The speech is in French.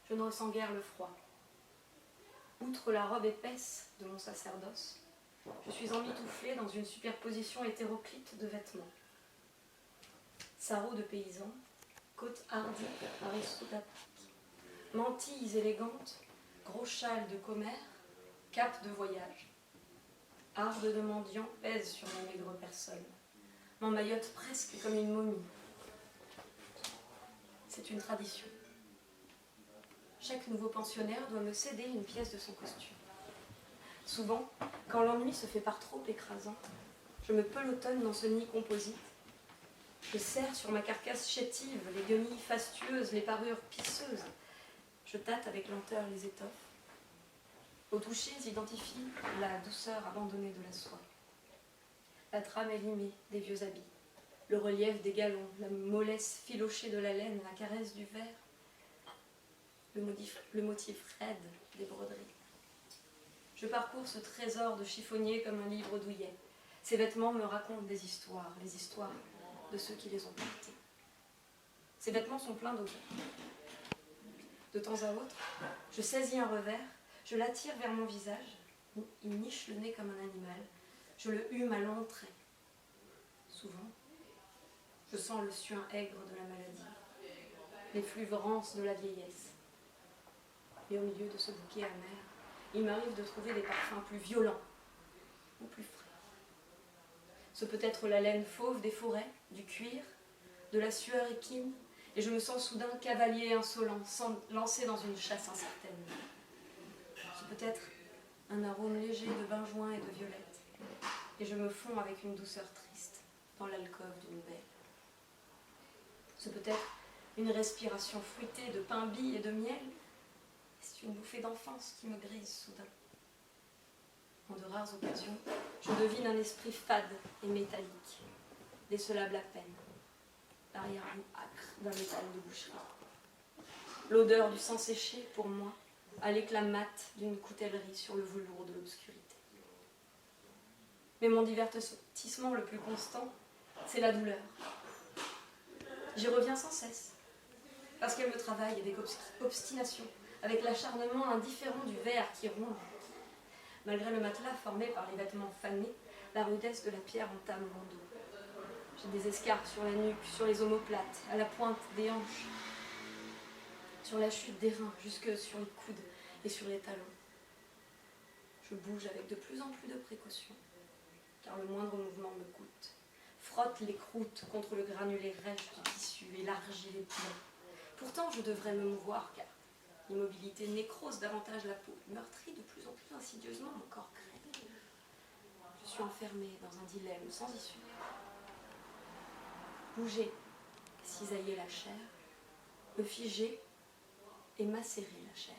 je ne ressens guère le froid. Outre la robe épaisse de mon sacerdoce, je suis emmitouflée dans une superposition hétéroclite de vêtements. Sarraux de paysan, côte hardie, aristocratique, mantilles élégantes, gros châles de commère, cape de voyage. Harde de mendiant pèse sur ma maigre personne, m'emmaillote presque comme une momie. C'est une tradition. Chaque nouveau pensionnaire doit me céder une pièce de son costume. Souvent, quand l'ennui se fait par trop écrasant, je me pelotonne dans ce nid composite. Je serre sur ma carcasse chétive les guenilles fastueuses, les parures pisseuses. Je tâte avec lenteur les étoffes. Au toucher, j'identifie la douceur abandonnée de la soie. La trame élimée des vieux habits, le relief des galons, la mollesse filochée de la laine, la caresse du verre, le motif raide des broderies. Je parcours ce trésor de chiffonnier comme un livre douillet. Ces vêtements me racontent des histoires, les histoires de ceux qui les ont portés. Ces vêtements sont pleins d'odeurs. De temps à autre, je saisis un revers, je l'attire vers mon visage, il niche le nez comme un animal, je le hume à longs traits. Souvent, je sens le suint aigre de la maladie, les fluvrances de la vieillesse. Et au milieu de ce bouquet amer, il m'arrive de trouver des parfums plus violents ou plus frais. Ce peut être la laine fauve des forêts, du cuir, de la sueur équine, et je me sens soudain cavalier insolent, lancé dans une chasse incertaine. Ce peut être un arôme léger de benjoin et de violette, et je me fonds avec une douceur triste dans l'alcôve d'une belle. Ce peut être une respiration fruitée de pain bis et de miel, c'est une bouffée d'enfance qui me grise soudain. En de rares occasions, je devine un esprit fade et métallique, décelable à peine, l'arrière-goût âcre d'un métal de boucherie. L'odeur du sang séché, pour moi, à l'éclat mat d'une coutellerie sur le velours de l'obscurité. Mais mon divertissement le plus constant, c'est la douleur. J'y reviens sans cesse, parce qu'elle me travaille avec obstination, avec l'acharnement indifférent du verre qui ronge. Malgré le matelas formé par les vêtements fanés, la rudesse de la pierre entame mon dos. J'ai des escarres sur la nuque, sur les omoplates, à la pointe des hanches, sur la chute des reins, jusque sur les coudes et sur les talons. Je bouge avec de plus en plus de précaution, car le moindre mouvement me coûte. Frotte les croûtes contre le granulé rêche du tissu, élargit les plis. Pourtant, je devrais me mouvoir, car l'immobilité nécrose davantage la peau, meurtrit de plus en plus insidieusement mon corps crème. Je suis enfermée dans un dilemme sans issue. Bouger, cisailler la chair, me figer et macérer la chair.